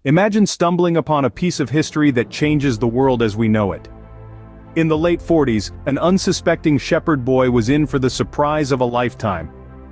Imagine stumbling upon a piece of history that changes the world as we know it. In the late 40s, an unsuspecting shepherd boy was in for the surprise of a lifetime.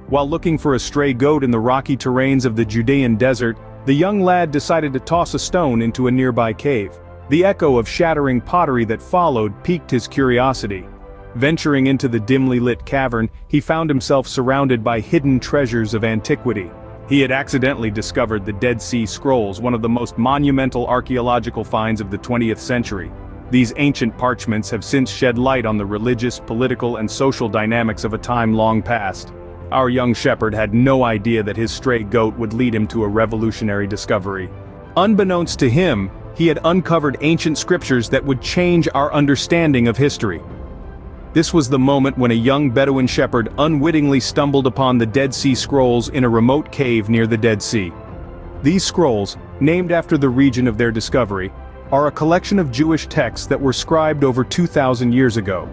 While looking for a stray goat in the rocky terrains of the Judean desert, the young lad decided to toss a stone into a nearby cave. The echo of shattering pottery that followed piqued his curiosity. Venturing into the dimly lit cavern, he found himself surrounded by hidden treasures of antiquity. He had accidentally discovered the Dead Sea Scrolls, one of the most monumental archaeological finds of the 20th century. These ancient parchments have since shed light on the religious, political, and social dynamics of a time long past. Our young shepherd had no idea that his stray goat would lead him to a revolutionary discovery. Unbeknownst to him, he had uncovered ancient scriptures that would change our understanding of history. This was the moment when a young Bedouin shepherd unwittingly stumbled upon the Dead Sea Scrolls in a remote cave near the Dead Sea. These scrolls, named after the region of their discovery, are a collection of Jewish texts that were scribed over 2,000 years ago.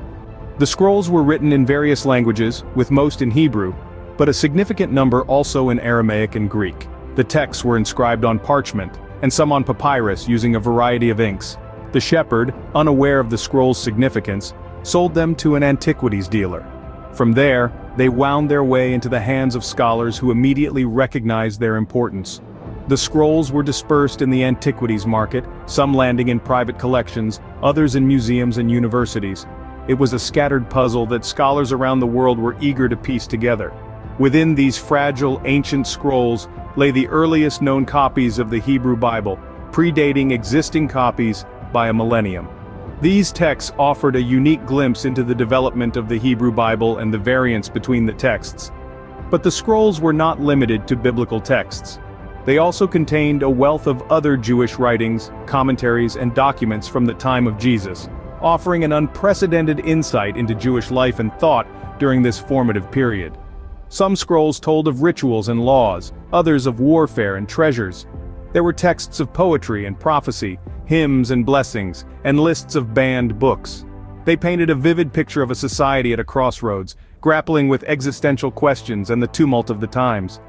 The scrolls were written in various languages, with most in Hebrew, but a significant number also in Aramaic and Greek. The texts were inscribed on parchment, and some on papyrus using a variety of inks. The shepherd, unaware of the scrolls' significance, sold them to an antiquities dealer. From there, they wound their way into the hands of scholars who immediately recognized their importance. The scrolls were dispersed in the antiquities market, some landing in private collections, others in museums and universities. It was a scattered puzzle that scholars around the world were eager to piece together. Within these fragile, ancient scrolls lay the earliest known copies of the Hebrew Bible, predating existing copies by a millennium. These texts offered a unique glimpse into the development of the Hebrew Bible and the variance between the texts. But the scrolls were not limited to biblical texts. They also contained a wealth of other Jewish writings, commentaries, and documents from the time of Jesus, offering an unprecedented insight into Jewish life and thought during this formative period. Some scrolls told of rituals and laws, others of warfare and treasures. There were texts of poetry and prophecy, hymns and blessings, and lists of banned books. They painted a vivid picture of a society at a crossroads, grappling with existential questions and the tumult of the times.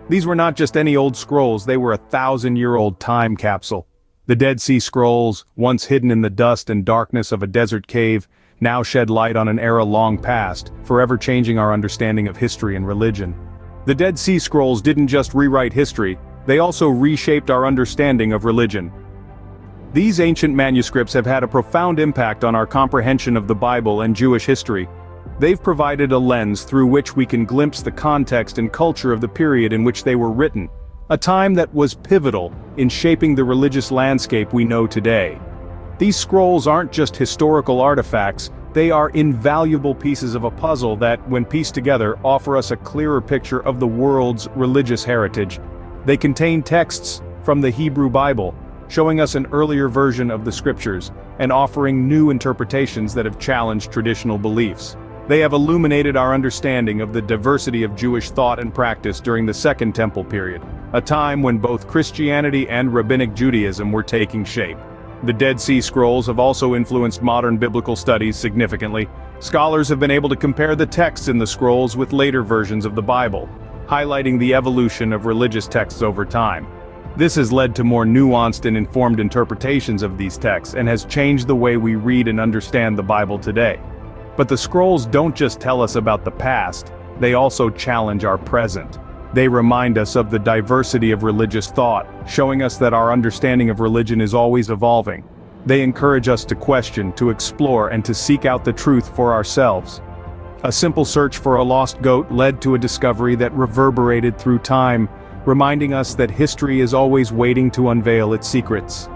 These were not just any old scrolls, they were a 1,000-year-old time capsule. The Dead Sea Scrolls, once hidden in the dust and darkness of a desert cave, now shed light on an era long past, forever changing our understanding of history and religion. The Dead Sea Scrolls didn't just rewrite history, they also reshaped our understanding of religion. These ancient manuscripts have had a profound impact on our comprehension of the Bible and Jewish history. They've provided a lens through which we can glimpse the context and culture of the period in which they were written, a time that was pivotal in shaping the religious landscape we know today. These scrolls aren't just historical artifacts, they are invaluable pieces of a puzzle that, when pieced together, offer us a clearer picture of the world's religious heritage. They contain texts from the Hebrew Bible, showing us an earlier version of the scriptures, and offering new interpretations that have challenged traditional beliefs. They have illuminated our understanding of the diversity of Jewish thought and practice during the Second Temple period, a time when both Christianity and Rabbinic Judaism were taking shape. The Dead Sea Scrolls have also influenced modern biblical studies significantly. Scholars have been able to compare the texts in the scrolls with later versions of the Bible, highlighting the evolution of religious texts over time. This has led to more nuanced and informed interpretations of these texts and has changed the way we read and understand the Bible today. But the scrolls don't just tell us about the past, they also challenge our present. They remind us of the diversity of religious thought, showing us that our understanding of religion is always evolving. They encourage us to question, to explore, and to seek out the truth for ourselves. A simple search for a lost goat led to a discovery that reverberated through time, reminding us that history is always waiting to unveil its secrets.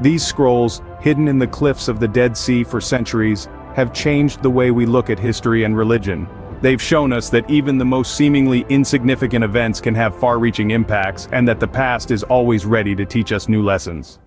These scrolls, hidden in the cliffs of the Dead Sea for centuries, have changed the way we look at history and religion. They've shown us that even the most seemingly insignificant events can have far-reaching impacts, and that the past is always ready to teach us new lessons.